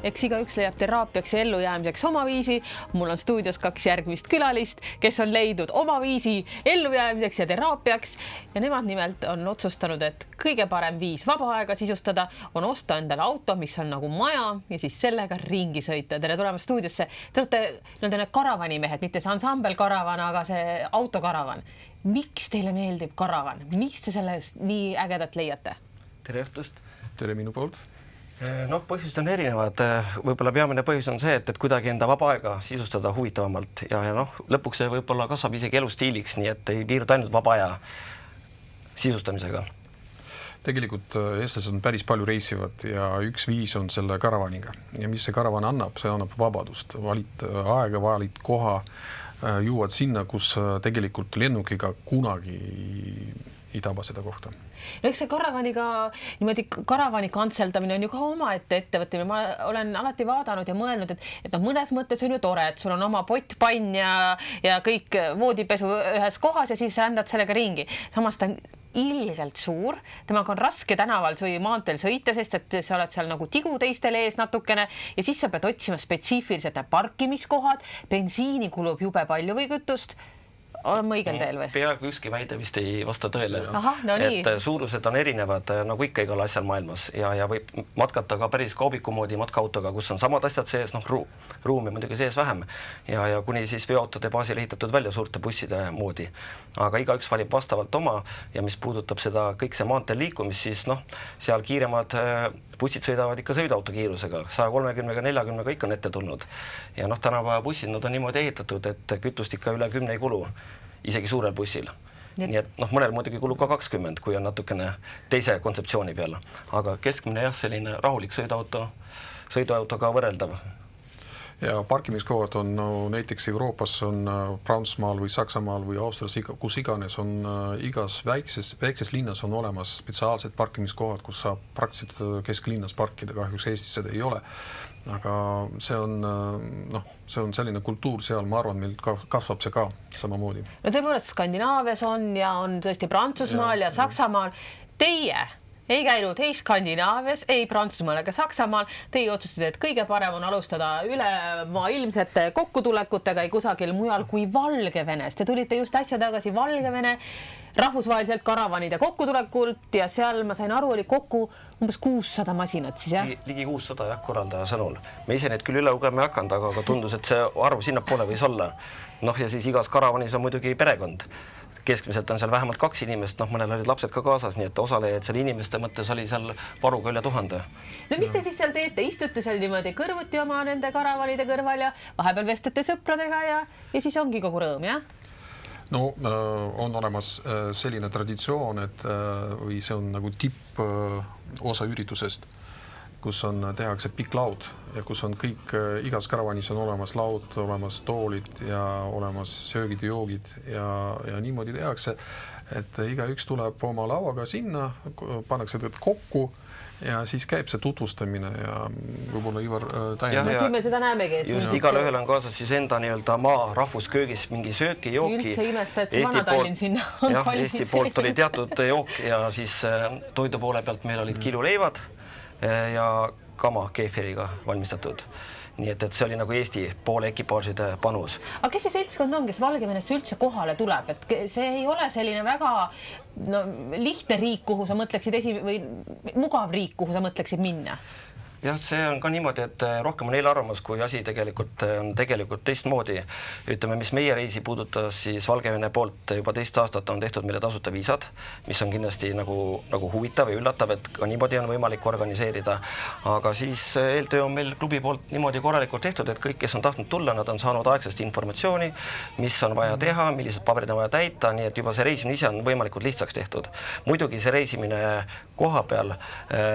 Eks igaüks leiab teraapiaks ja ellujäämiseks oma viisi. Mul on stuudios 2 järgmist külalist, kes on leidnud oma viisi ellujäämiseks ja teraapiaks. Ja nemad nimelt on otsustanud, et kõige parem viis vaba aega sisustada on osta endale auto, mis on nagu maja ja siis sellega ringi sõita. Tere tulemast stuudiosse. Te olete need karavanimehed, mitte see ansambel karavan, aga see autokaravan. Miks teile meeldib karavan? Mis te sellest nii ägedat leiate? Tere õhtust. Tere minu poolt. Noh, põhjused on erinevad. Võib-olla peamine põhjus on see, et kuidagi enda vaba aega sisustada huvitavamalt ja noh, lõpuks see võib-olla kasvab isegi elustiiliks, nii et ei piirdu ainult vaba aja sisustamisega. Tegelikult eestlased on päris palju reisivad ja üks viis on selle karavaniga. Ja mis see karavan annab? See annab vabadust. Valid aega, valid koha, jõuad sinna, kus tegelikult lennukiga kunagi ei taba seda kohta. No eks see karavani kantseldamine on ju ka oma ettevõtmine. Ma olen alati vaadanud ja mõelnud, et mõnes mõttes on ju tore, et sul on oma pottpann ja kõik voodipesu ühes kohas ja siis rändad sellega ringi. Samas ta on ilgelt suur, temaga on raske tänaval või maanteel sõita, sest et sa oled seal nagu tigu teistele ees natukene ja siis sa pead otsima spetsiifiliselt parkimiskohad, bensiini kulub jube palju või kütust. Olen ma õigel teel või? Peaaegu ükski väide vist ei vasta tõele. Aha, no nii. Et suurused on erinevad, nagu ikka igal asjal maailmas ja võib matkata ka päris kaubiku moodi matkaautoga, kus on samad asjad sees, ruumi muidugi sees vähem ja kuni siis veoautode baasil ehitatud välja suurte busside moodi. Aga igaüks valib vastavalt oma ja mis puudutab seda kõik see maanteel liikumist, siis seal kiiremad bussid sõidavad ikka sõiduautokiirusega, 130-40 kõik on ette tulnud. Ja tänapäeva bussid on niimoodi ehitatud, et kütust ikka üle 10 ei kulu, isegi suurel bussil. Nii et mõnel muidugi kulub ka 20, kui on natukene teise kontseptsiooni peal. Aga keskmine selline rahulik sõiduautoga võrreldav. Ja parkimiskohad on näiteks Euroopas on Prantsusmaal või Saksamaal või Austrias, kus iganes on igas väikses linnas on olemas spetsiaalsed parkimiskohad, kus saab praktiliselt kesklinnas parkida, kahjuks Eestis seda ei ole. Aga see on selline kultuur seal, ma arvan, meil kasvab see ka samamoodi. No tõepoolest Skandinaavias on ja on tõesti Prantsusmaal ja Saksamaal. Teie ei käinud ei Skandinaavias, ei Prantsusmaal ega Saksamaal. Teie otsustasite, et kõige parem on alustada üle maailmsete kokkutulekutega ei kusagil mujal kui Valgevenes. Te tulite just äsja tagasi Valgevene rahvusvaheliselt karavanide kokkutulekult ja seal ma sain aru, oli kokku umbes 600 masinat siis, jah? Ligi 600 korraldaja sõnul. Me ise need küll üle lugema ei hakanud, aga tundus, et see arv sinnapoole võis olla. Ja siis igas karavanis on muidugi perekond. Keskmiselt on seal vähemalt 2 inimest, mõnel olid lapsed ka kaasas, nii et osalejaid seal inimeste mõttes oli seal varuga üle 1000. No mis te siis seal teete? Istute seal niimoodi kõrvuti oma nende karavanide kõrval ja vahepeal vestlete sõpradega ja siis ongi kogu rõõm, jah? No on olemas selline traditsioon, või see on nagu tipp osa üritusest, kus tehakse pikk laud ja kus on kõik, igas karavanis on olemas laud, olemas toolid ja olemas söögid ja joogid ja niimoodi tehakse, et igaüks tuleb oma lauaga sinna, pannakse teda kokku ja siis käib see tutvustamine ja võib-olla Ivar täiendab. Siin me seda näemegi. Just igal ühel on kaasas siis enda maa rahvusköögis mingi sööki, jooki. Üldse imesta, et see Vana-Tallinn sinna on kvalifitseeritud. Eesti poolt oli teatud jook ja siis toidu poole pealt meil olid kiluleivad ja kama keefiriga valmistatud. Nii et see oli nagu Eesti poole ekipaažide panus. Aga kes see seltskond on, kes Valgevenesse üldse kohale tuleb? Et see ei ole selline väga lihtne riik, kuhu sa mõtleksid või mugav riik, kuhu sa mõtleksid minna? Jah, see on ka niimoodi, et rohkem on eelarvamus, kui asi on tegelikult teistmoodi. Ütleme, mis meie reisi puudutas, siis Valgevene poolt juba 2 aastat on tehtud meile tasuta viisad, mis on kindlasti nagu huvitav ja üllatav, et ka niimoodi on võimalik organiseerida. Aga siis eeltöö on meil klubi poolt niimoodi korralikult tehtud, et kõik, kes on tahtnud tulla, nad on saanud aegsest informatsiooni, mis on vaja teha, millised paberid on vaja täita, nii et juba see reisimine ise on võimalikult lihtsaks tehtud. Muidugi see reisimine koha peal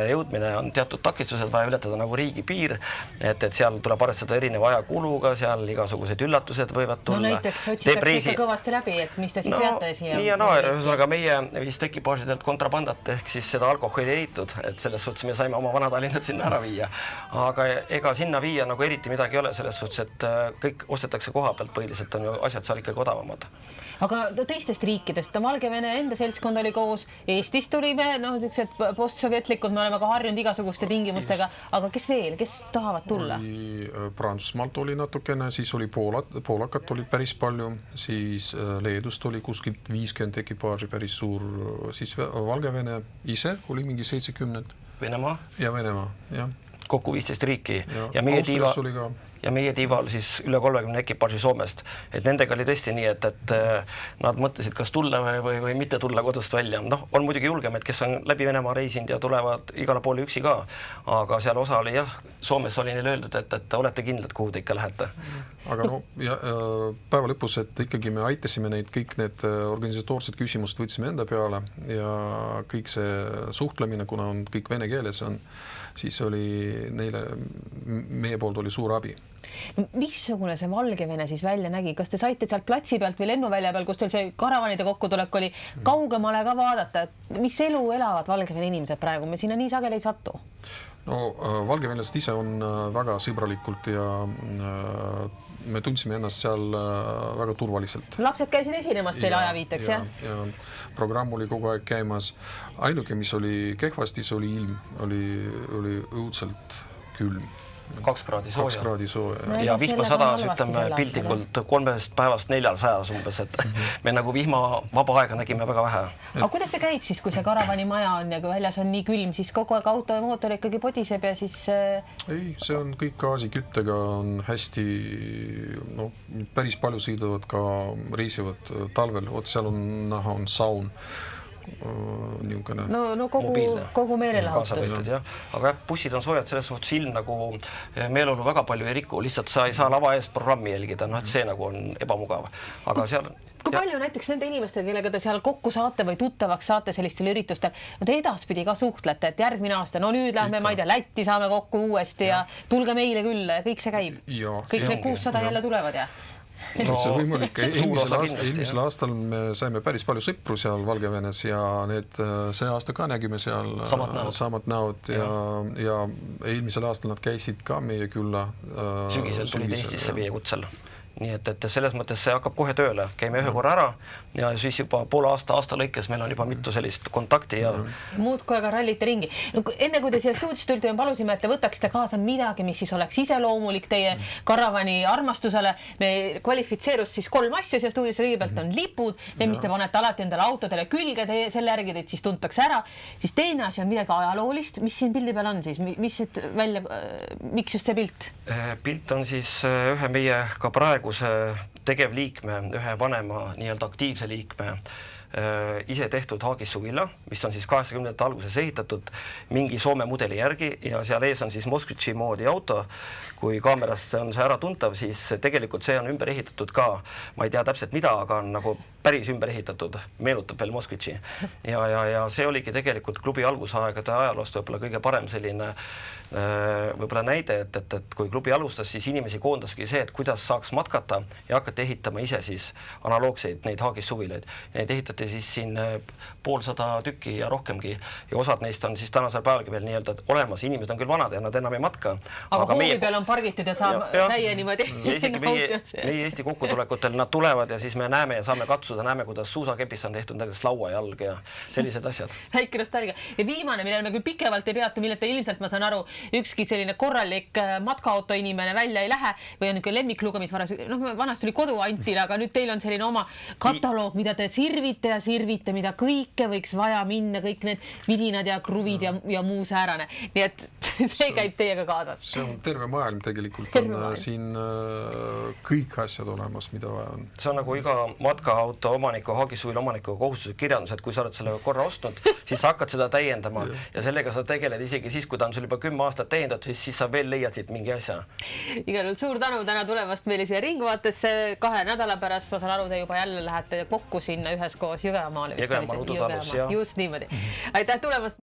jõudmine on teatud takistused vaja ületada nagu riigi piir, et seal tuleb arvestada erineva ajakuluga, seal igasugused üllatused võivad tulla. No näiteks otsitakse ikka kõvasti läbi, et mis te siis jäte siia? Nii ja ühesõnaga meie vist ekipaažidelt kontrabandat ehk siis seda alkoholi ei leitud, et selles suhtes me saime oma Vana-Tallinnad sinna ära viia. Aga ega sinna viia nagu eriti midagi ei ole selles suhtes, et kõik ostetakse koha pealt, põhiliselt on ju asjad seal ikkagi odavamad. Aga teistest riikidest, Valgevene enda seltskond oli koos, Eestist tulime, postsovetlikud, me oleme ka harjunud igasuguste tingimustega, aga kes veel, kes tahavad tulla? Prantsusmaalt oli natukene, siis oli poolakat oli päris palju, siis Leedust oli kuskilt 50 ekipaaži, päris suur, siis Valgevene ise oli mingi 70. Venemaa? Ja Venemaa, jah. Kokku 15 riiki. Ja meie tiival siis üle 30 ekipaaži Soomest. Et nendega oli tõesti nii, et nad mõtlesid, kas tulla või mitte tulla kodust välja. Noh, on muidugi julgemed, kes on läbi Venemaa reisinud ja tulevad igale poole üksi ka. Aga seal osa oli jah, Soomes oli neil öeldud, et olete kindlad, kuhu te ikka lähete. Aga no, ja, päeva lõpus, et ikkagi me aitasime neid, kõik need organisatoorsed küsimust võtsime enda peale ja kõik see suhtlemine, kuna on kõik vene keeles on, siis oli neile, meie poolt oli suur abi. No, missugune see Valgevene siis välja nägi? Kas te saite sealt platsi pealt või lennuvälja peal, kus teil see karavanide kokkutulek oli, kaugemale ka vaadata? Mis elu elavad Valgevene inimesed praegu? Me sinna nii sageli ei satu. No, valgevenelased ise on väga sõbralikult ja me tundsime ennast seal väga turvaliselt. Lapsed käisid esinemas teile ajaviiteks, jah? Ja programm oli kogu aeg käimas. Ainuke, mis oli kehvasti, see oli ilm. Oli õudselt külm. 2 kraadi sooja. 2 kraadi sooja. Ja vihma sadas, ütleme piltlikult 3 päevast 400 umbes, et me nagu vihma vaba aega nägime väga vähe. Aga kuidas see käib siis, kui see karavani maja on ja kui väljas on nii külm, siis kogu aeg auto ja mootor ikkagi podiseb ja siis... Ei, see on kõik gaasiküttega on hästi, no, päris palju sõidavad ka reisivad talvel, seal on näha, on saun. No kogu meelelahutus. Aga bussid on soojad, selles suhtes ilm nagu meeleolu väga palju ei riku, lihtsalt sa ei saa lava eest programmi jälgida, no et see nagu on ebamugav. Aga seal... Kui palju näiteks nende inimestega, kellega te seal kokku saate või tuttavaks saate sellistel üritustel, no te edaspidi ka suhtlete, et järgmine aasta, no nüüd lähme, ma ei tea, Lätti saame kokku uuesti ja tulge meile külla ja kõik see käib. Kõik need 600 jälle tulevad ja... No, see võimalik. Eelmisel aastal me saime päris palju sõpru seal Valgevenes ja see aasta ka nägime seal samad näod ja eelmisel aastal nad käisid ka meie külla. Sügisel tulid Eestisse meie kutsel. Nii et selles mõttes see hakkab kohe tööle. Käime ühe korra ära ja siis juba poole aasta lõikes meil on juba mitu sellist kontakti ja... Muud kohe ka rallite ringi. No, enne kui te siia stuudist tulite, me palusime, et te võtaksite kaasa midagi, mis siis oleks iseloomulik teie karavani armastusele. Me kvalifitseerus siis 3 asja siia stuudisse. Kõigepealt on lipud, need, mis te panete alati endale autodele külge, selle järgi teid siis tuntakse ära. Siis teine asi on midagi ajaloolist. Mis siin pildi peal on siis? Miks just see pilt? Pilt on siis ühe meie ka praeguse tegevliikme, ühe vanema nii-öelda aktiivse liikme ise tehtud Haagisuvilla, mis on siis 80. alguses ehitatud mingi Soome mudeli järgi ja seal ees on siis Moskvitši moodi auto. Kui kaamerast on see ära tuntav, siis tegelikult see on ümber ehitatud ka, ma ei tea täpselt mida, aga on nagu päris ümber ehitatud, meenutab veel Moskvitši. Ja see oligi tegelikult klubi algusaegade ajaloost võib-olla kõige parem selline võib-olla näide, et kui klubi alustas, siis inimesi koondaski see, et kuidas saaks matkata ja hakati ehitama ise siis analoogseid neid Haagissuvilaid. Neid ehitati siis siin 50 tükki ja rohkemgi ja osad neist on siis tänasel päevalgi veel nii-öelda olemas. Inimesed on küll vanad ja nad enam ei matka. Aga hoovi peal on pargitud ja saab käia niimoodi. Ja isegi meie Eesti kokkutulekutel nad tulevad ja siis me näeme ja saame katsuda, näeme, kuidas suusakepis on tehtud näiteks lauajalg ja sellised asjad. Väike nostalgia. Ja viimane, millele me küll pikevalt ei peatu, milleta ilmselt ma saan aru, ükski selline korralik matkaauto inimene välja ei lähe või on niisugune lemmikluga, mis vanasti oli kodu Antile, aga nüüd teil on selline oma kataloog, mida te sirvite, mida kõike võiks vaja minna, kõik need vidinad ja kruvid ja muu säärane. Nii et see käib teiega kaasas. See on terve maailm tegelikult. On siin kõik asjad olemas, mida vaja on. See on nagu iga matkaauto omaniku, Haagisuvila omaniku kohustuslik kirjandus, et kui sa oled selle korra ostnud, siis sa hakkad seda täiendama ja sellega sa tegeled isegi siis, kui ta on sul juba 10 aastat täiendatud, siis sa veel leiad siit mingi asja. Igal juhul suur tänu täna tulevast meile siia Ringvaatesse. 2 nädala pärast, ma saan aru, te juba jälle lähete kokku sinna üheskoos Jõgevamaale. Jõgevamaal Udutalus, jah. Just niimoodi. Aitäh tulemast!